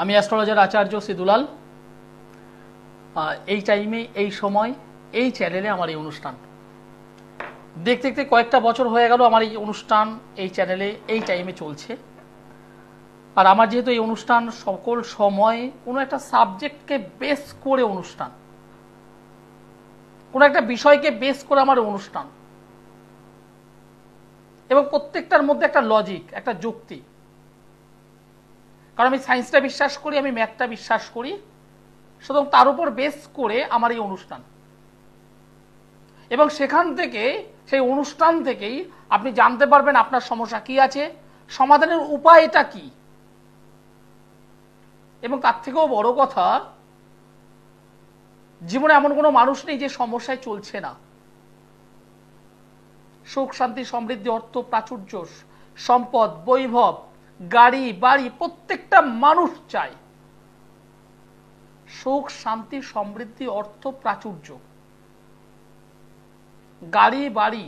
আমি অ্যাস্ট্রোলজার আচার্য সিদুলাল। এই টাইমে, এই সময়, এই চ্যানেলে আমার এই অনুষ্ঠান দেখতে দেখতে কয়েকটা বছর হয়ে গেল আমার এই অনুষ্ঠান এই চ্যানেলে এই টাইমে চলছে। আর আমার যেহেতু এই অনুষ্ঠান সকল সময় কোনো একটা সাবজেক্টকে বেস করে অনুষ্ঠান, কোনো একটা বিষয়কে বেস করে আমার অনুষ্ঠান, এবং প্রত্যেকটার মধ্যে একটা লজিক, একটা যুক্তি। কারণ আমি সায়েন্সটা বিশ্বাস করি, আমি ম্যাথটা বিশ্বাস করি, সুতরাং তার উপর বেস করে আমার এই অনুষ্ঠান। এবং সেখান থেকে, সেই অনুষ্ঠান থেকেই আপনি জানতে পারবেন আপনার সমস্যা কি আছে, সমাধানের উপায়টা কি। এবং তার থেকেও বড় কথা, জীবনে এমন কোনো মানুষ নেই যে সমস্যায় চলছে না। সুখ, শান্তি, সমৃদ্ধি, অর্থ, প্রাচুর্য, সম্পদ, বৈভব, গাড়ি, বাড়ি প্রত্যেকটা মানুষ চায়। সুখ, শান্তি, সমৃদ্ধি, অর্থ, প্রাচুর্য, গাড়ি, বাড়ি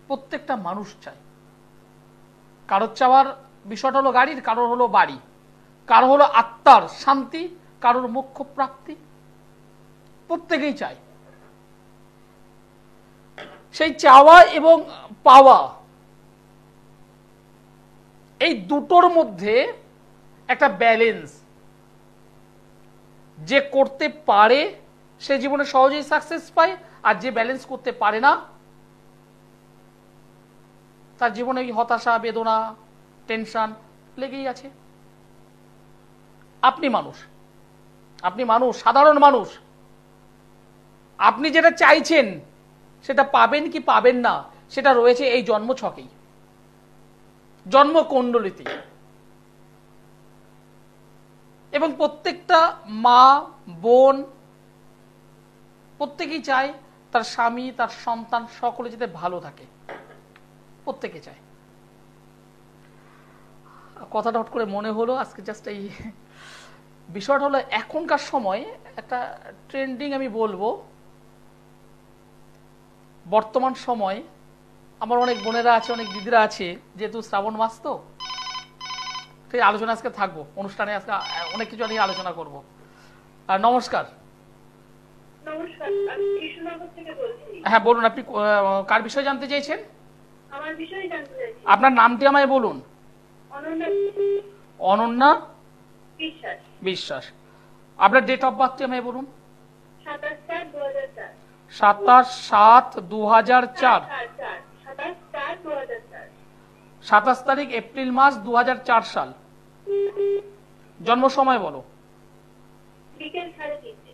প্রত্যেকটা মানুষ চায়। কারোর চাওয়ার বিষয়টা হলো গাড়ির, কারোর হলো বাড়ি, কারো হলো আত্মার শান্তি, কারোর মোক্ষ প্রাপ্তি। প্রত্যেকেই চায়। সেই চাওয়া এবং পাওয়া, এই দুটোর মধ্যে একটা ব্যালেন্স যে করতে পারে সে জীবনে সহজেই সাকসেস পায়, আর যে ব্যালেন্স করতে পারে না তার জীবনে হতাশা, বেদনা, টেনশন লেগেই আছে। আপনি মানুষ, আপনি মানুষ, সাধারণ মানুষ। আপনি যেটা চাইছেন সেটা পাবেন কি পাবেন না সেটা রয়েছে এই জন্ম ছকেই, জন্মকুণ্ডলিতে। এবং প্রত্যেকটা মা, বোন প্রত্যেকেই চায় তার স্বামী, তার সন্তান সকলে যাতে ভালো থাকে, প্রত্যেকে চায়। কথাটা হট করে মনে হলো আজকে, জাস্ট এই বিষয়টা হলো এখনকার সময় একটা ট্রেন্ডিং আমি বলবো। বর্তমান সময় আমার অনেক বোনেরা আছে, অনেক দিদিরা আছে, যেহেতু শ্রাবণ মাস তো ঠিক আলোচনা আজকে থাকবো অনুষ্ঠানে, আজকে অনেক কিছু নিয়ে আলোচনা করব। আর নমস্কার। নমস্কার, আমি কৃষ্ণনগর থেকে বলছি। হ্যাঁ বলুন, আপনি কার বিষয়ে জানতে চাইছেন? আমার বিষয়ে জানতে চাইছি। আপনার নামটি আমায় বলুন। অনন্যা অনন্যা বিশ্বাস। বিশ্বাস। আপনার ডেট অফ বার্থটি আমায় বলুন। 27/4/2004। 27/7/2004। 27/4/2004। 27 তারিখ এপ্রিল মাস 2004 সাল। জন্ম সময় বলো। বিকেল 3:30।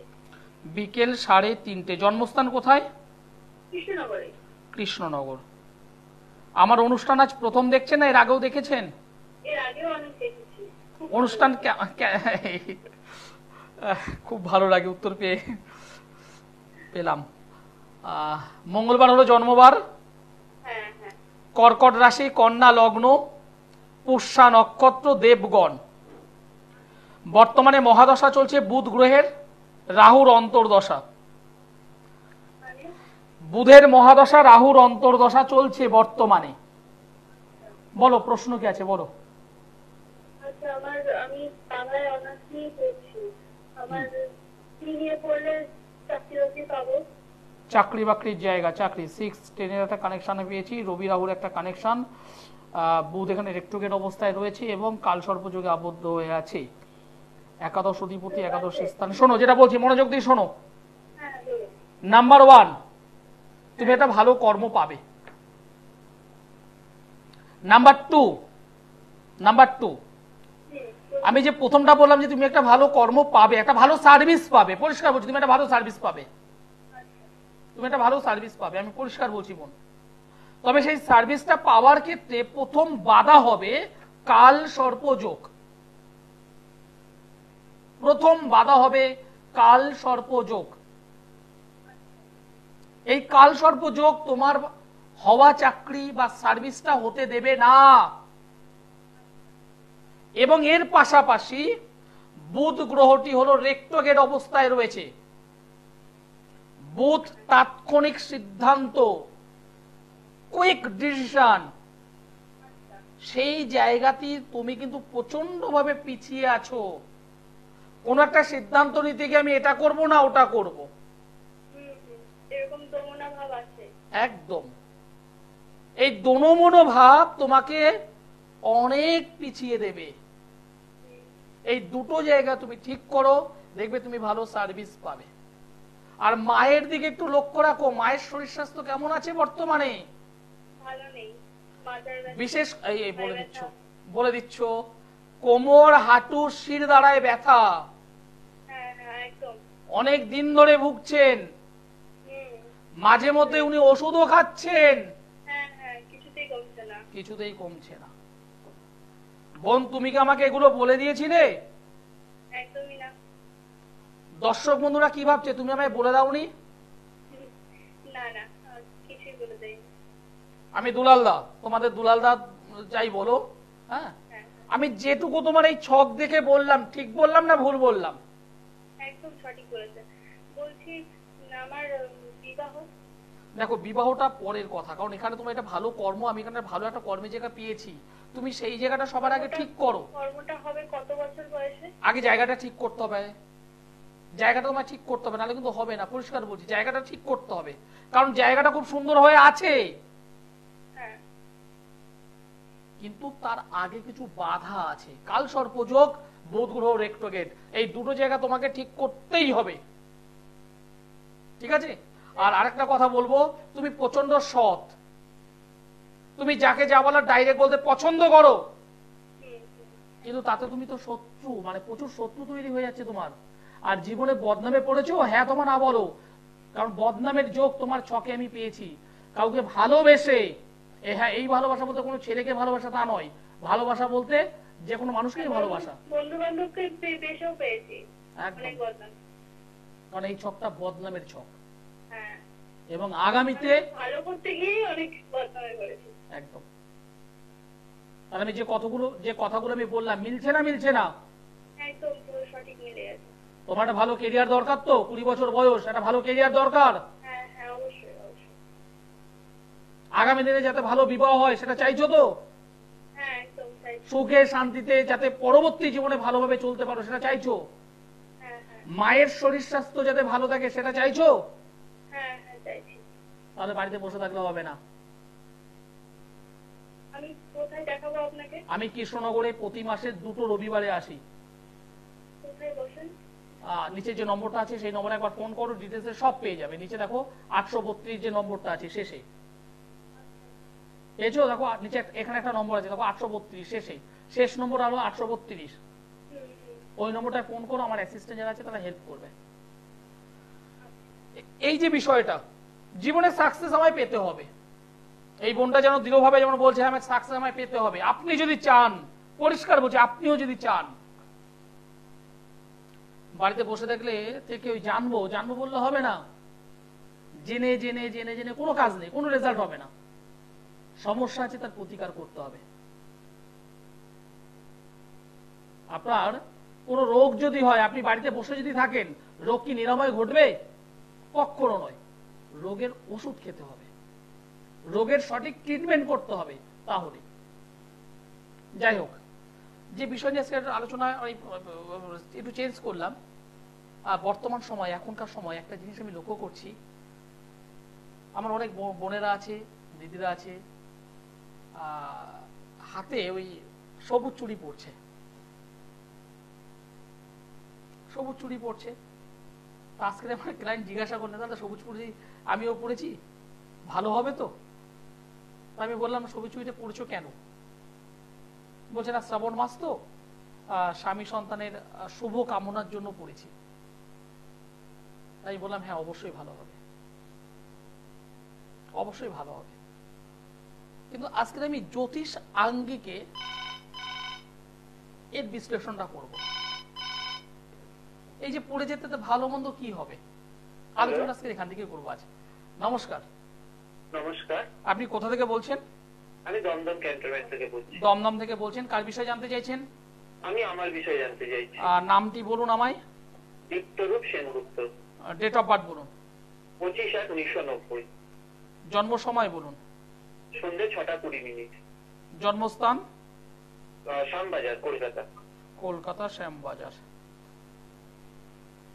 বিকেল 3:30। জন্মস্থান কোথায়? কৃষ্ণনগরে। কৃষ্ণনগর। আমার অনুষ্ঠান আজ প্রথম দেখছেন না এর আগেও দেখেছেন? এর আগেও অনেক দেখেছি। অনুষ্ঠান খুব ভালো লাগে, উত্তর পেলাম। মঙ্গলবার হলো জন্মবার। হ্যাঁ হ্যাঁ। কর্কট রাশি, কন্যা লগ্ন, পুষ্যা নক্ষত্র, দেবগণ। বর্তমানে মহাদশা চলছে বুধ গ্রহের, রাহুর অন্তর্দশা। বুধের মহাদশা, রাহুর অন্তর্দশা চলছে বর্তমানে। বলো, প্রশ্ন কি আছে বলো। আচ্ছা, আমি বাংলায় অনার্স নিয়ে পড়ছি। আমার কি নিয়ে পড়লে চাকরি পাবো? চাকরি বাকরির জায়গা, চাকরি 6-10 একটা কানেকশন পেয়েছি। রবি রাহুর একটা কানেকশন, বুধ এখানে রেট্রোগেট অবস্থায় রয়েছে এবং কাল সর্পযোগে আবদ্ধ হয়ে আছে। একাদশ অধিপতি, একাদশ স্থান। শোনো যেটা বলছি, মনোযোগ দিয়ে শোনো। নাম্বার 1, তুমি একটা ভালো কর্ম পাবে। নাম্বার 2, আমি যে প্রথমটা বললাম যে তুমি একটা ভালো কর্ম পাবে, একটা ভালো সার্ভিস পাবে। পরিষ্কার বলছি, তুমি একটা ভালো সার্ভিস পাবে, তুমি একটা ভালো সার্ভিস পাবে, আমি পরিষ্কার বলছি বোন। তবে সেই সার্ভিসটা পাওয়ার ক্ষেত্রে প্রথম বাধা হবে কাল সর্পযোগ। প্রথম বাধা হবে কাল সর্পযোগ। এই কাল সর্পযোগ তোমার হওয়া চাকরি বা সার্ভিসটা হতে দেবে না। এবং এর পাশাপাশি বুধ গ্রহটি হলো রেট্রোগেট অবস্থায় রয়েছে। বুধ তাৎক্ষণিক সিদ্ধান্ত, কুইক ডিসিশন, সেই জায়গাতে তুমি কিন্তু প্রচন্ড ভাবে পিছিয়ে আছো। কোন একটা সিদ্ধান্ত নিতে গিয়ে আমি এটা করব না ওটা করব, এরকম দমনা ভাব আছে। একদম এই দোনো ভাব তোমাকে অনেক পিছিয়ে দেবে। এই দুটো জায়গা তুমি ঠিক করো, দেখবে তুমি ভালো সার্ভিস পাবে। আর মায়ের দিকে একটু লক্ষ্য রাখো, মায়ের শরীর স্বাস্থ্য কেমন আছে বর্তমানে? ভালো নেই, মাথার ব্যথা, বিশেষ এই বলে দিচ্ছ কোমর, হাঁটু, শির দাঁড়ায় ব্যথা, হ্যাঁ হ্যাঁ একদম। অনেক দিন ধরে ভুগছেন, মাঝে মধ্যে উনি ওষুধও খাচ্ছেন, হ্যাঁ হ্যাঁ কিছুতেই কমছে না। কিছুতেই কমছে না। বোন, তুমি কি আমাকে এগুলো বলে দিয়েছিলে? একদমই না। দর্শক বন্ধুরা কি ভাবছে, তুমি আমায় বলে দাওনি? না না, কিছুই বলে দেয়নি। আমি দুলালদা, তোমাদের দুলালদা যাই বলো, হ্যাঁ, হ্যাঁ আমি যেটুকু তোমার এই ছক দেখে বললাম, ঠিক বললাম না ভুল বললাম? একদম সঠিক বলেছে। বলছি আমার বিবাহ। দেখো, বিবাহটা পরের কথা, কারণ এখানে তোমার একটা ভালো কর্ম, আমি এখানে ভালো একটা কর্মের জায়গা পেয়েছি। তুমি সেই জায়গাটা সবার আগে ঠিক করো। কর্মটা হবে কত বছর বয়সে? আগে জায়গাটা ঠিক করতে হবে, জায়গাটা তোমায় ঠিক করতে হবে, নাহলে কিন্তু হবে না। পরিষ্কার বলছি, জায়গাটা ঠিক করতে হবে, কারণ জায়গাটা খুব সুন্দর হয়ে আছে, হ্যাঁ কিন্তু তার আগে কিছু বাধা আছে। কাল সর্পযোগ, বুধ গ্রহ রেক্টোগেট, এই দুটো জায়গা তোমাকে ঠিক করতেই হবে, ঠিক আছে? আর আরেকটা কথা বলবো, তুমি প্রচন্ড সৎ, তুমি যাকে যা বলার ডাইরেক্ট বলতে পছন্দ করো, কিন্তু তাতে তুমি তো শত্রু, মানে প্রচুর শত্রু তৈরি হয়ে যাচ্ছে তোমার। আর জীবনে বদনামে পড়েছো, হ্যাঁ তোমার না বলো, কারণ বদনামের যোগ তোমার ছকে আমি পেয়েছি। কাউকে ভালোবেসে, হ্যাঁ এই ভালোবাসা বলতে কোনো ছেলেকে ভালোবাসা তা নয়, ভালোবাসা বলতে যে কোনো মানুষকেই ভালোবাসা। বন্ধু বান্ধবকে বেশেও পেয়েছি, একদম, অনেক বদনাম। কারণ এই ছকটা বদনামের ছক, হ্যাঁ এবং আগামীতে ভালো করতে গিয়ে অনেক বদনামে করেছি। একদম। আর আমি যে কথাগুলো আমি বললাম, মিলছে না? মিলছে না? একদম পুরো সঠিক মিলে গেছে। তোমার একটা ভালো কেরিয়ার দরকার, তো 20 বছর বয়স, একটা ভালো কেরিয়ার দরকার। হ্যাঁ হ্যাঁ অবশ্যই অবশ্যই। আগামী দিনে যাতে ভালো বিবাহ হয় সেটা চাইছো তো? হ্যাঁ একদম চাই। সুখে শান্তিতে যাতে পরবর্তী জীবনে ভালোভাবে চলতে পারো সেটা চাইছো? হ্যাঁ হ্যাঁ মায়ের শরীর স্বাস্থ্য যাতে ভালো থাকে সেটা চাইছো? হ্যাঁ হ্যাঁ চাইছি। তাহলে বাড়িতে বসে থাকলে হবে না। আমি কোথায় দেখাবো আপনাকে? আমি কৃষ্ণনগরে প্রতি মাসের 2টো রবিবারে আসি। কোথায় বসেন? নিচে যে নম্বরটা আছে সেই নম্বরে একবার ফোন করো, ডিটেলসে সব পেয়ে যাবে। নিচে দেখো 832 যে নম্বরটা আছে শেষে, পেয়েছো? দেখো নিচে এখানে একটা নম্বর আছে, দেখো 832 শেষে, শেষ নম্বর হলো 832। ওই নম্বরটায় ফোন করো, আমার অ্যাসিস্ট্যান্ট যারা আছে তারা হেল্প করবে। এই যে বিষয়টা, জীবনে সাকসেস আমায় পেতে হবে, এই বোনটা যেন দৃঢ়ভাবে যেমন বলছে আমায় সাকসেস আমায় পেতে হবে। আপনি যদি চান, পরিষ্কার বলছি, আপনিও যদি চান, বাড়িতে বসে থাকলে থেকে ওই জানবো জানবো বললে হবে না। জেনে জেনে জেনে জেনে কোনো কাজ নেই, কোনো রেজাল্ট হবে না। সমস্যা আছে, তার প্রতিকার করতে হবে। আপনার কোন রোগ যদি হয়, আপনি বাড়িতে বসে যদি থাকেন, রোগ কি নিরাময় ঘটবে? কখনো নয়। রোগের ওষুধ খেতে হবে, রোগের সঠিক ট্রিটমেন্ট করতে হবে, তাহলে। যাই হোক, যে বিষয় নিয়ে আজকে আলোচনা একটু চেঞ্জ করলাম। বর্তমান সময়, এখনকার সময় একটা জিনিস আমি লক্ষ্য করছি, আমার অনেক বোনেরা আছে, দিদিরা আছে, হাতে ওই সবুজ চুড়ি পড়ছে, সবুজ চুড়ি পড়ছে। আজকে আমার ক্লায়েন্ট জিজ্ঞাসা করলেন, দাদা সবুজ চুড়ি আমিও পড়েছি, ভালো হবে তো? আমি বললাম, সবুজ চুড়িটা পড়ছো কেন? বলছে না, শ্রাবণ মাস তো, স্বামী সন্তানের শুভ কামনার জন্য পড়েছি। তাই বললাম, হ্যাঁ অবশ্যই ভালো হবে, অবশ্যই ভালো হবে। কিন্তু আজকে আমি জ্যোতিষ আঙ্গিকে এর বিশ্লেষণটা করব। এই যে পড়ে যেতে ভালো মন্দ কি হবে, আলোচনা আজকে এখান থেকে করবো আজ। নমস্কার। নমস্কার। আপনি কোথা থেকে বলছেন? আমি দমদম ক্যান্টনমেন্ট থেকে বলছি। দমদম থেকে বলছেন, কার বিষয়ে জানতে চাইছেন? আমি আমার বিষয়ে জানতে চাইছি। নামটি বলুন আমায়। দীপ্তরূপ সেনগুপ্ত। ডেট অফ বার্থ বলুন। 25/8/1990। জন্ম সময় বলুন। সন্ধ্যে 6টা 20 মিনিট। জন্মস্থান শ্যামবাজার, কলকাতা। কলকাতা শ্যামবাজার।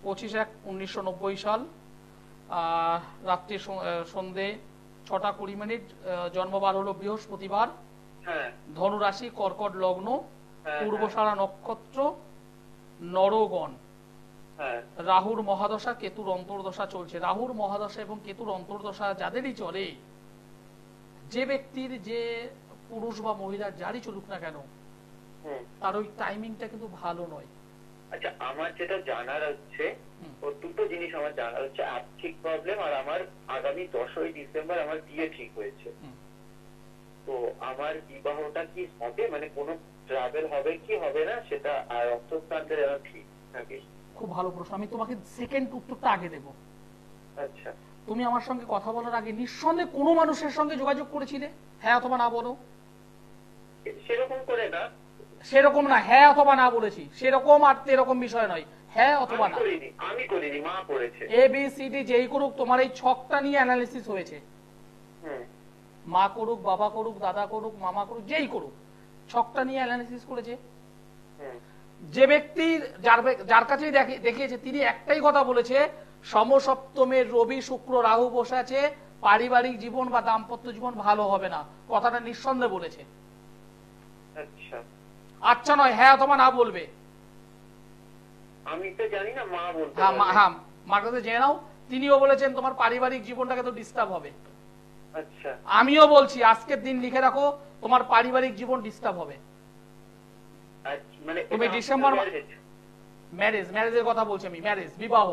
25/1/1990 সাল, রাত্রি সন্ধে 6:20, জন্মবার হলো বৃহস্পতিবার, হ্যাঁ ধনু রাশি, কর্কট লগ্ন, হ্যাঁ, পূর্বসারা নক্ষত্র, নরগণ। হ্যাঁ রাহুর মহাদশা, কেতুর অন্তর্দশা চলছে। রাহুর মহাদশা এবং কেতুর অন্তর্দশা যাদেরই চলে, যে ব্যক্তির, যে পুরুষ বা মহিলা যারই চলুক না কেন, হুম। তার ওই টাইমিংটা কিন্তু ভালো নয়। আচ্ছা, আমার যেটা জানার হচ্ছে, ও দুটো জিনিস আমার জানার হচ্ছে, আর্থিক প্রবলেম, আর আমার আগামী 10ই ডিসেম্বর আমার বিয়ে ঠিক হয়েছে। তো আমার বিবাহটা কি হবে, মানে কোনো ট্রাভেল হবে কি হবে না সেটা, আর অর্থস্থানটা যেন ঠিক থাকে। খুব ভালো প্রশ্ন। আমি তোমাকে সেকেন্ড উত্তরটা আগে দেব। আচ্ছা, তুমি আমার সঙ্গে কথা বলার আগে নিঃসন্দেহে কোনো মানুষের সঙ্গে যোগাযোগ করেছিলে? হ্যাঁ অথবা না বলো। সেরকম করে না। সেরকম না, হ্যাঁ অথবা না বলেছি, সেরকম আর এরকম বিষয় নয়, হ্যাঁ অথবা না। আমি করিনি, মা করেছে। এ বি সি ডি যেই করুক, তোমার এই ছকটা নিয়ে অ্যানালিসিস হয়েছে। হুম। মা করুক, বাবা করুক, দাদা করুক, মামা করুক, যেই করুক, ছকটা নিয়ে অ্যানালিসিস করেছে। হুম। যে ব্যক্তির, যার কাছেই দেখিয়েছে, তিনি একটাই কথা বলেছে, সমসপ্তমের রবি শুক্র রাহু বসে আছে, পারিবারিক জীবন বা দাম্পত্য জীবন ভালো হবে না, কথাটা নিঃসন্দেহে বলেছে। আচ্ছা, আচ্ছা নয়, হ্যাঁ অথবা না বলবে। আমি তো জানি না, মা বলতে হ্যাঁ পারবে। হ্যাঁ, মার কাছে জেনে নাও। তিনিও বলেছেন তোমার পারিবারিক জীবনটাকে তো ডিস্টার্ব হবে। আচ্ছা, আমিও বলছি আজকের দিন লিখে রাখো, তোমার পারিবারিক জীবন ডিস্টার্ব হবে। মানে তুমি ডিসেম্বর, ম্যারেজের কথা বলছি আমি, ম্যারেজ, বিবাহ,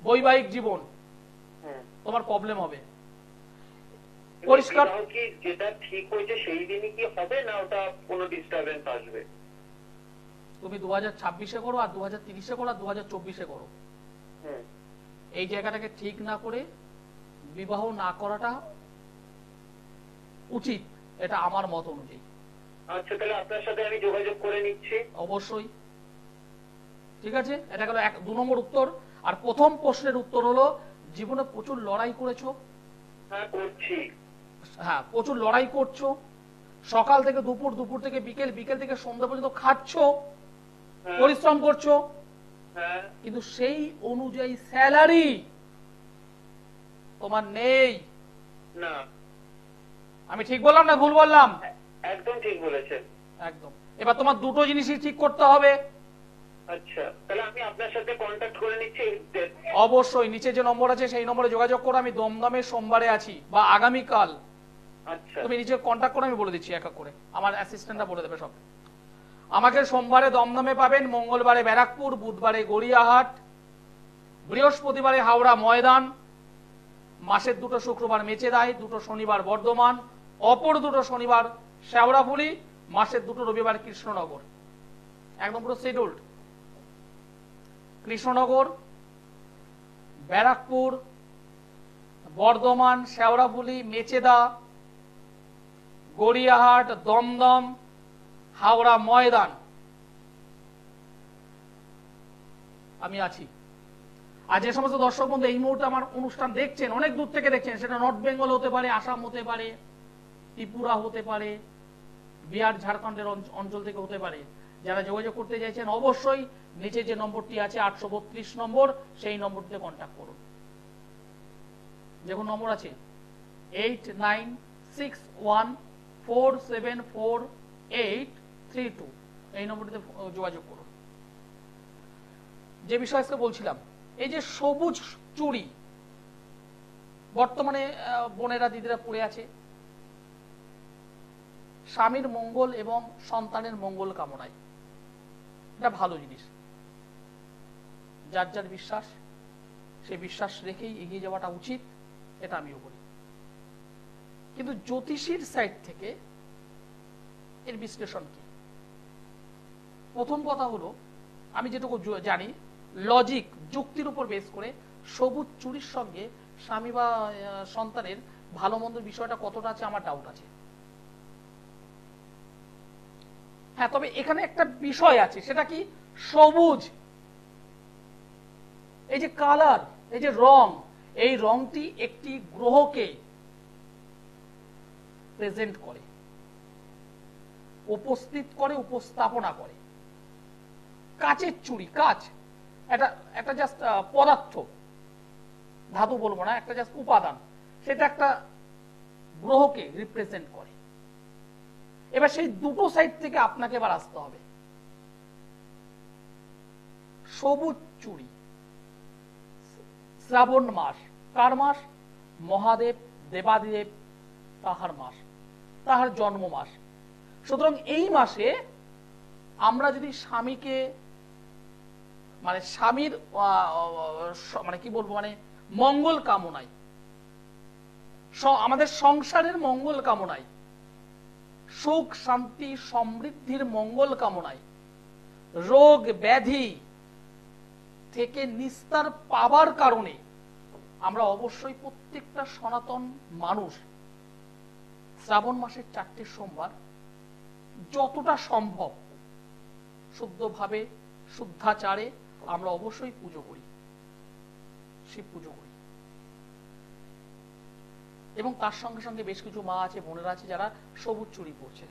বৈবাহিক জীবন, তোমার প্রবলেম হবে। পরিষ্কার। কি যেটা ঠিক হয়েছে সেই দিনই কি হবে, না ওটা কোনো ডিস্টারবেন্স আসবে? তুমি 2026-এ করো, আর 2030-এ করো, আর 2024-এ করো। এই জায়গাটাকে ঠিক না করে বিবাহ না করাটা উচিত, এটা আমার মত অনুযায়ী। আচ্ছা, তাহলে আপনার সাথে আমি যোগাযোগ করে নিচ্ছি। অবশ্যই। ঠিক আছে, এটা গেল 2 নম্বর উত্তর। আর প্রথম প্রশ্নের উত্তর হলো, জীবনে প্রচুর লড়াই করেছো? হ্যাঁ, করছি। হ্যাঁ, প্রচুর লড়াই করছো, সকাল থেকে দুপুর, দুপুর থেকে বিকেল, বিকেল থেকে সন্ধ্যা পর্যন্ত খাচ্ছো, পরিশ্রম করছো, কিন্তু সেই অনুযায়ী স্যালারি তোমার নেই। না। আমি ঠিক বললাম না ভুল বললাম? একদম ঠিক বলেছেন। একদম। এবার তোমার দুটো জিনিসই ঠিক করতে হবে। আচ্ছা, তাহলে আমি আপনার সাথে কন্ট্যাক্ট করে নিচ্ছি। অবশ্যই, নিচে যে নম্বর আছে সেই নম্বরে যোগাযোগ করো। আমি দমদমে সোমবারে আছি, বা আগামীকাল। আচ্ছা, তুমি নিচে কন্ট্যাক্ট করো, আমি বলে দিচ্ছি এক এক করে, আমার অ্যাসিস্ট্যান্টরা বলে দেবে সব। আমাকে সোমবারে দমদমে পাবেন, মঙ্গলবারে ব্যারাকপুর, বুধবারে গড়িয়াহাট, বৃহস্পতিবারে হাওড়া ময়দান, মাসের 2 শুক্রবার মেচেদায়, 2 শনিবার বর্ধমান, অপর 2 শনিবার শেওড়াফুলি, মাসের 2 রবিবার কৃষ্ণনগর। একদম পুরো শিডিউল্ড। কৃষ্ণনগর, ব্যারাকপুর, বর্ধমান, শেওড়াফুলি, মেচেদা, গড়িয়াহাট, দমদম, হাওড়া ময়দান আমি আছি। আর যে সমস্ত দর্শক বন্ধু এই মুহূর্তে আমার অনুষ্ঠান দেখছেন, অনেক দূর থেকে দেখছেন, সেটা নর্থ বেঙ্গল হতে পারে, আসাম হতে পারে, ত্রিপুরা হতে পারে, বিহার ঝাড়খণ্ডের অঞ্চল থেকে হতে পারে, যারা যোগাযোগ করতে চাইছেন অবশ্যই নিচে যে নম্বরটি আছে 832 নম্বর, সেই নম্বরটিতে কন্ট্যাক্ট করুন। দেখুন নম্বর আছে 8961474832, এই নম্বরটিতে যোগাযোগ করুন। যে বিষয় আজকে বলছিলাম, এই যে সবুজ চুড়ি বর্তমানে বোনেরা, দিদিরা পড়ে আছে, স্বামীর মঙ্গল এবং সন্তানের মঙ্গল কামনায়, এটা ভালো জিনিস। যার যার বিশ্বাস, সেই বিশ্বাস রেখেই এগিয়ে যাওয়াটা উচিত, এটা আমিও বলি। কিন্তু জ্যোতিষীর সাইড থেকে এর বিশ্লেষণ কি? প্রথম কথা হলো, আমি যেটুকু জানি, লজিক, যুক্তির উপর বেস করে সবুজ চুরির সঙ্গে স্বামী বা সন্তানের ভালো মন্দ বিষয়টা কতটা আছে আমার ডাউট আছে। হ্যাঁ, তবে এখানে একটা বিষয় আছে, সেটা কি? সবুজ, এই যে কালার, এই যে রং, এই রংটি একটি গ্রহকে প্রেজেন্ট করে। উপস্থিত করে, উপস্থাপনা করে। কাচের চুড়ি, কাচ একটা জাস্ট পদার্থ, ধাতু বলবো না, একটা জাস্ট উপাদান, সেটা একটা গ্রহকে রিপ্রেজেন্ট করে। এবার সেই দুটো সাইড থেকে আপনাকে এবার আসতে হবে। সবুজ চুড়ি, শ্রাবণ মাস কার মাস? মহাদেব দেবাদিদেব তাহার মাস, তাহার জন্ম মাস। সুতরাং এই মাসে আমরা যদি স্বামীকে মানে স্বামীর মানে কি বলবো মানে মঙ্গল কামনায়, আমাদের সংসারের মঙ্গল কামনায়, সুখ শান্তি সমৃদ্ধির মঙ্গল কামনায়, রোগ ব্যাধি থেকে নিস্তার পাবার কারণে আমরা অবশ্যই প্রত্যেকটা সনাতন মানুষ শ্রাবণ মাসের 4টে সোমবার যতটা সম্ভব শুদ্ধভাবে শুদ্ধাচারে আমরা অবশ্যই পুজো করি, শিব পুজো করি। এবং তার সঙ্গে সঙ্গে বেশ কিছু মা আছে, বোনেরা আছে যারা সবুজ চুড়ি পরছে।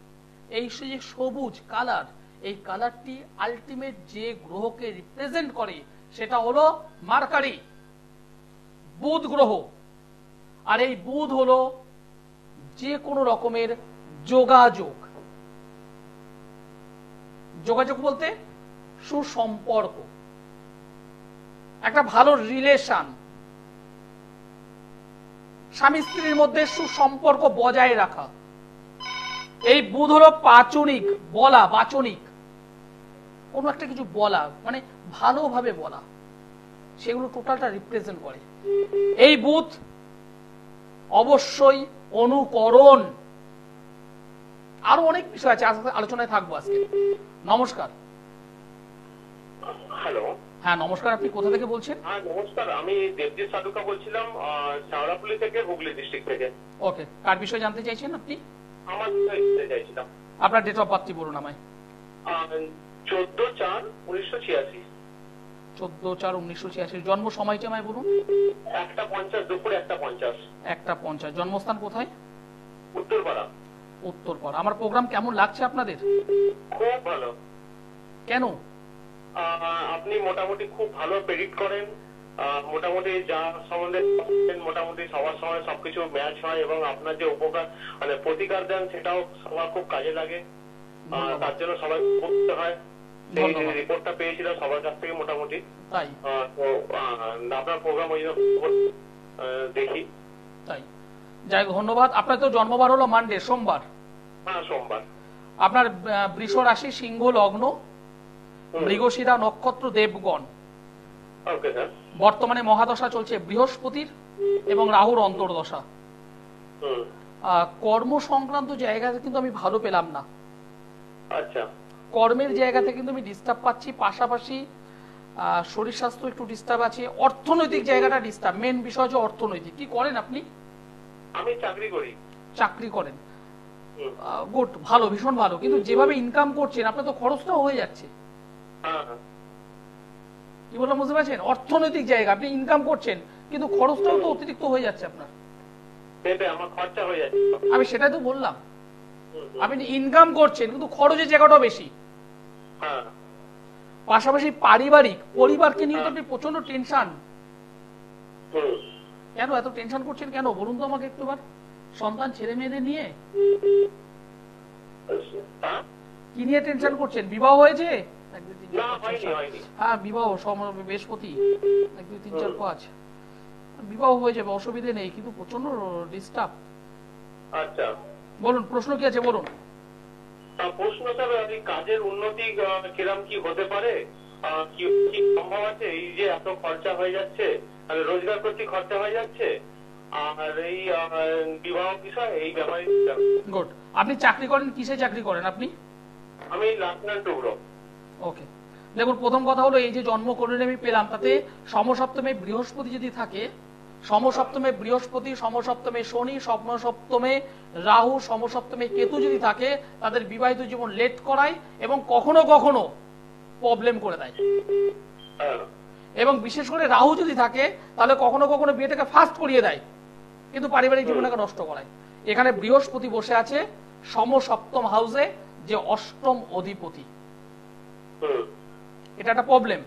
এই যে সবুজ কালার, এই কালারটি আলটিমেট যে গ্রহকে রিপ্রেজেন্ট করে সেটা হলো মার্কারি, বুধ গ্রহ। আর এই বুধ হলো যে কোনো রকমের যোগাযোগ, যোগাযোগ বলতে সুসম্পর্ক, একটা ভালো রিলেশন, স্বামী স্ত্রীর মধ্যে সুসম্পর্ক বজায় রাখা। এই বুধ হলো পাচনিক, বলা, বাচনিক, কোনো একটা কিছু বলা মানে ভালোভাবে বলা, সেগুলো টোটালটা রিপ্রেজেন্ট করে। এই বুধ অবশ্যই অনুকরণ, আরো অনেক বিষয় আছে, আলোচনায় থাকবো আজকে। নমস্কার। হ্যালো। হ্যাঁ নমস্কার, আপনি কোথা থেকে বলছেন? হ্যাঁ নমস্কার, আমি দেবজিৎ সাধুকা বলছিলাম, শাওড়াফুলি থেকে, হুগলি ডিস্ট্রিক্ট থেকে। ওকে, কার বিষয়ে জানতে চাইছেন আপনি? আমার চাইছিলাম। আপনার ডেট অফ বার্থটি বলুন আমায়। 14/4/1986। 14/4/1986। জন্ম সময়টা আমায় বলুন। 1:50 দুপুরে 1:50। 1:50। জন্মস্থান কোথায়? উত্তরপাড়া। উত্তরপাড়া। আমার প্রোগ্রাম কেমন লাগছে আপনাদের? খুব ভালো। কেন? আপনি মোটামুটি খুব ভালো প্রেডিক্ট করেন, মোটামুটি যা সম্বন্ধে মোটামুটি সবার সময় সবকিছু ম্যাচ হয়, এবং আপনার যে উপকার মানে প্রতিকার দেন সেটাও সবার খুব কাজে লাগে। তার জন্য সবাই করতে হয়। রিপোর্টটা পেয়েছিলাম সবার কাছ থেকে মোটামুটি, তাই তো আপনার প্রোগ্রাম ওই দেখি। তাই যাই ধন্যবাদ। আপনার তো জন্মবার হলো মানডে, সোমবার। হ্যাঁ সোমবার। আপনার বৃষ রাশি, সিংহ লগ্ন, মৃগশিরা নক্ষত্র, দেবগণ। Okay sir. বর্তমানে মহাদশা চলছে বৃহস্পতির এবং রাহুর অন্তর্দশা। কর্ম সংক্রান্ত জায়গাতে কিন্তু আমি ভালো পেলাম না। আচ্ছা। কর্মের জায়গাতে কিন্তু আমি ডিস্টার্ব পাচ্ছি, পাশাপাশি শরীর স্বাস্থ্য একটু ডিস্টার্ব আছে, অর্থনৈতিক জায়গাটা ডিস্টার্ব। মেন বিষয় হচ্ছে অর্থনৈতিক। কি করেন আপনি? আমি চাকরি করি। চাকরি করেন, গুড, ভালো, ভীষণ ভালো। কিন্তু যেভাবে ইনকাম করছেন আপনার তো খরচটাও হয়ে যাচ্ছে। কি বললাম বুঝতে পারছেন? অর্থনৈতিক জায়গা, আপনি ইনকাম করছেন কিন্তু খরচটাও তো অতিরিক্ত হয়ে যাচ্ছে আপনার। আমার খরচা হয়ে যাচ্ছে। আমি সেটাই তো বললাম, আপনি ইনকাম করছেন কিন্তু খরচের জায়গাটাও বেশি। পাশাপাশি পারিবারিক, পরিবারকে নিয়ে তো আপনি প্রচন্ড টেনশন। কেন এত টেনশন করছেন কেন বলুন তো আমাকে একটুবার? সন্তান ছেলে মেয়েদের নিয়ে কি নিয়ে টেনশন করছেন? বিবাহ হয়েছে? হ্যাঁ বিবাহ, বৃহস্পতি 1 2 3 4 5, বিবাহ হয়ে যাবে, অসুবিধে নেই, কিন্তু প্রচন্ড ডিস্টার্ব। আচ্ছা বলুন, প্রশ্ন কি আছে বলুন। প্রশ্ন স্যার, কাজের উন্নতি কিরম কি হতে পারে, কি সম্ভব আছে? এই যে এত খরচা হয়ে যাচ্ছে, রোজগার করতে খরচা হয়ে যাচ্ছে, আর এই বিবাহ বিষয়, এই ব্যাপারে। গুড। আপনি চাকরি করেন, কিসে চাকরি করেন আপনি? আমি লেফটেন্যান্ট টুকরো। ওকে, দেখুন প্রথম কথা হলো এই যে জন্মকুণ্ডলী আমি পেলাম তাতে সমসপ্তমে বৃহস্পতি যদি থাকে, সমসপ্তমে বৃহস্পতি, সমসপ্তমে শনি, সমসপ্তমে রাহু, সমসপ্তমে কেতু যদি থাকে, তাদের বিবাহিত জীবন লেট করায় এবং কখনো কখনো প্রবলেম করে দেয়। এবং বিশেষ করে রাহু যদি থাকে তাহলে কখনো কখনো বিয়েটাকে ফাস্ট করিয়ে দেয়, কিন্তু পারিবারিক জীবনটাকে নষ্ট করায়। এখানে বৃহস্পতি বসে আছে সমসপ্তম হাউসে, যে অষ্টম অধিপতি, হুম, এটা একটা প্রবলেম।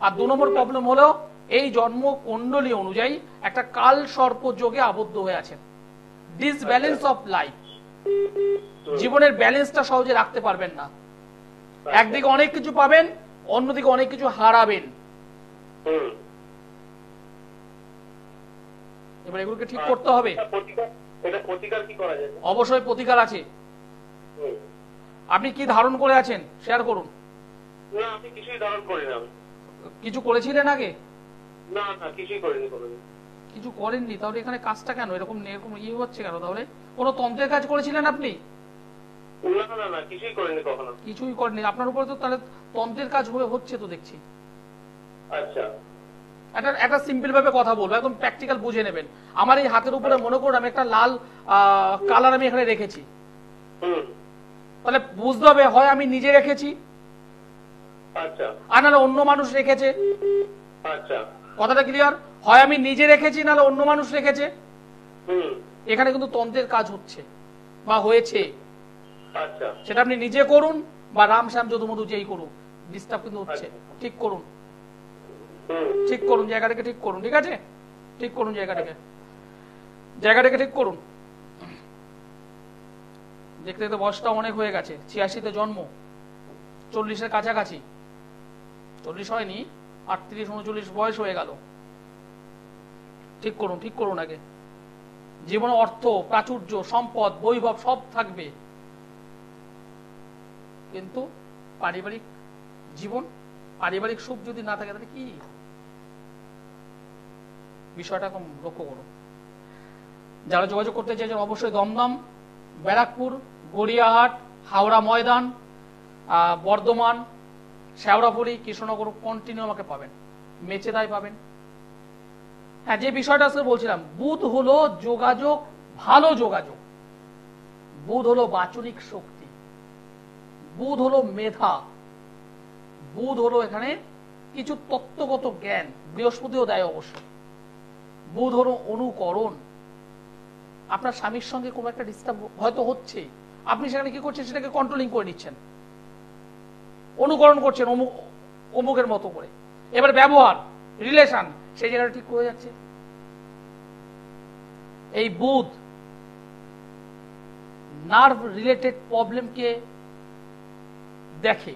আর 2 নম্বর প্রবলেম হলো এই জন্ম কুণ্ডলী অনুযায়ী একটা কাল সর্প যোগে আবদ্ধ হয়ে আছেন। ডিসব্যালেন্স অফ লাইফ, জীবনের ব্যালেন্সটা সহজে রাখতে পারবেন না। একদিকে অনেক কিছু পাবেন, অন্যদিকে অনেক কিছু হারাবেন। হুম। এবার এগুলোকে ঠিক করতে হবে। এটা প্রতিকার কি করা যায়? অবশ্যই প্রতিকার আছে। হুম। আপনি কি ধারণ করে আছেন শেয়ার করুন। না, আমি কিছুই ধারণ করি না। কিছু করেছিলেন আগে? না না, কিছুই করিনি কোনোদিন। কিছু করেননি, তাহলে এখানে কাজটা কেন এরকম এরকম ইয়ে হচ্ছে কেন? তাহলে কোনো তন্ত্রের কাজ করেছিলেন আপনি? না না না, কিছুই করিনি কখনো। কিছুই করেননি, আপনার উপরে তো তাহলে তন্ত্রের কাজ হচ্ছে তো দেখছি। আচ্ছা। একটা সিম্পল ভাবে কথা বলবো, একদম প্র্যাকটিক্যাল বুঝে নেবেন। আমার এই হাতের উপরে মনে করুন আমি একটা লাল কালার আমি এখানে রেখেছি, হুম। তাহলে বুঝতে হবে হয় আমি নিজে রেখেছি, আচ্ছা আর নাহলে অন্য মানুষ রেখেছে। আচ্ছা। কথাটা ক্লিয়ার? হয় আমি নিজে রেখেছি, নাহলে অন্য মানুষ রেখেছে। হুম। এখানে কিন্তু তন্ত্রের কাজ হচ্ছে বা হয়েছে। আচ্ছা। সেটা আপনি নিজে করুন বা রাম শ্যাম যদুমধু যেই করুন, ডিস্টার্ব কিন্তু হচ্ছে। ঠিক করুন, হুম। ঠিক করুন, জায়গাটাকে ঠিক করুন। ঠিক আছে, ঠিক করুন জায়গাটাকে, জায়গাটাকে ঠিক করুন। দেখতে দেখতে বয়সটা অনেক হয়ে গেছে, 86-তে জন্ম, 40-এর কাছাকাছি। 40 হয়নি, 38-39 বয়স হয়ে গেল। ঠিক করুন, ঠিক করুন আগে। জীবনে অর্থ, প্রাচুর্য, সম্পদ, বৈভব সব থাকবে, কিন্তু পারিবারিক জীবন, পারিবারিক সুখ যদি না থাকে তাহলে কি? বিষয়টা কম লক্ষ্য করুন। যারা যোগাযোগ করতে চাইছেন অবশ্যই দমদম, ব্যারাকপুর, গড়িয়াহাট, হাওড়া ময়দান, বর্ধমান, শেওড়াফুলি, কৃষ্ণনগর কন্টিনিউ আমাকে পাবেন, মেচেদায় পাবেন। হ্যাঁ, যে বিষয়টা আজকে বলছিলাম, বুধ হলো যোগাযোগ, ভালো যোগাযোগ। বুধ হলো বাচনিক শক্তি, বুধ হলো মেধা, বুধ হলো এখানে কিছু তত্ত্বগত জ্ঞান, বৃহস্পতিও দেয় অবশ্য। বুধ হলো অনুকরণ। আপনার স্বামীর সঙ্গে কোনো একটা ডিস্টার্ব হয়তো হচ্ছে, আপনি সেখানে কি করছেন? সেটাকে কন্ট্রোলিং করে নিচ্ছেন, অনুকরণ করছেন অমুকের মতো করে। এবার ব্যবহার, রিলেশন, সেই জায়গাটা ঠিক হয়ে যাচ্ছে। এই বুধ নার্ভ রিলেটেড প্রবলেমকে দেখে,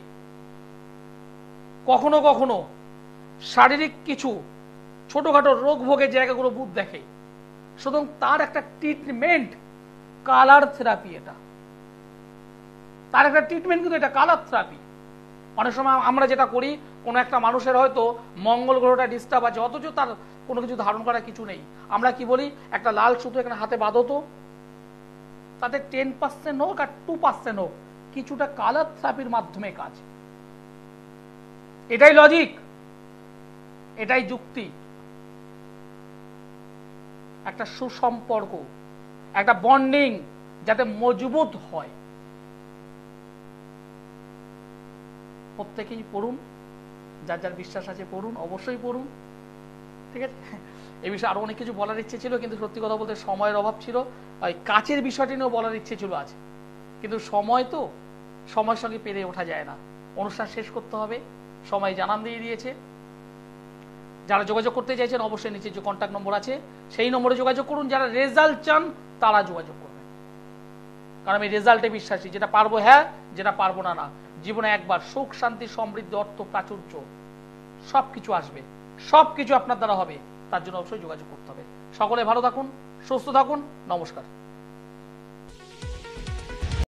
কখনো কখনো শারীরিক কিছু ছোটখাটো রোগ ভোগের জায়গাগুলো বুধ দেখে। সুতরাং তার একটা ট্রিটমেন্ট কালার থেরাপি, এটা তার একটা ট্রিটমেন্ট, কিন্তু এটা কালার থেরাপি। অনেক সময় আমরা যেটা করি, কোনো একটা মানুষের হয়তো মঙ্গল গ্রহটা ডিস্টার্ব আছে, অথচ তার কোনো কিছু ধারণ করার কিছু নেই। আমরা কি বলি, একটা লাল সুতো এখানে হাতে বাঁধো তো, তাতে 10% হোক আর 2% হোক, কিছুটা কালার থেরাপির মাধ্যমে কাজ। এটাই লজিক, এটাই যুক্তি। একটা সুসম্পর্ক, একটা বন্ডিং যাতে মজবুত হয়। প্রত্যেকেই পড়ুন, যার যার বিশ্বাস আছে পড়ুন, অবশ্যই পড়ুন। ঠিক আছে, এই বিষয়ে আরো অনেক কিছু বলার ইচ্ছে ছিল, কিন্তু সত্যি কথা বলতে সময়ের অভাব ছিল। ওই কাচের বিষয়টি নিয়েও বলার ইচ্ছে ছিল আজ, কিন্তু সময় তো, সময়ের সঙ্গে পেরে ওঠা যায় না। অনুষ্ঠান শেষ করতে হবে, সময় জানান দিয়ে দিয়েছে। যারা যোগাযোগ করতে চাইছেন অবশ্যই নিচে যে কন্ট্যাক্ট নম্বর আছে সেই নম্বরে যোগাযোগ করুন। যারা রেজাল্ট চান তারা যোগাযোগ করবেন, কারণ আমি রেজাল্টে বিশ্বাসী। যেটা পারবো হ্যাঁ, যেটা পারবো না না। জীবনে একবার সুখ, শান্তি, সমৃদ্ধি, অর্থ, প্রাচুর্য সবকিছু আসবে, সবকিছু আপনার দ্বারা হবে। তার জন্য অবশ্যই যোগাযোগ করতে হবে। সকলে ভালো থাকুন, সুস্থ থাকুন, নমস্কার।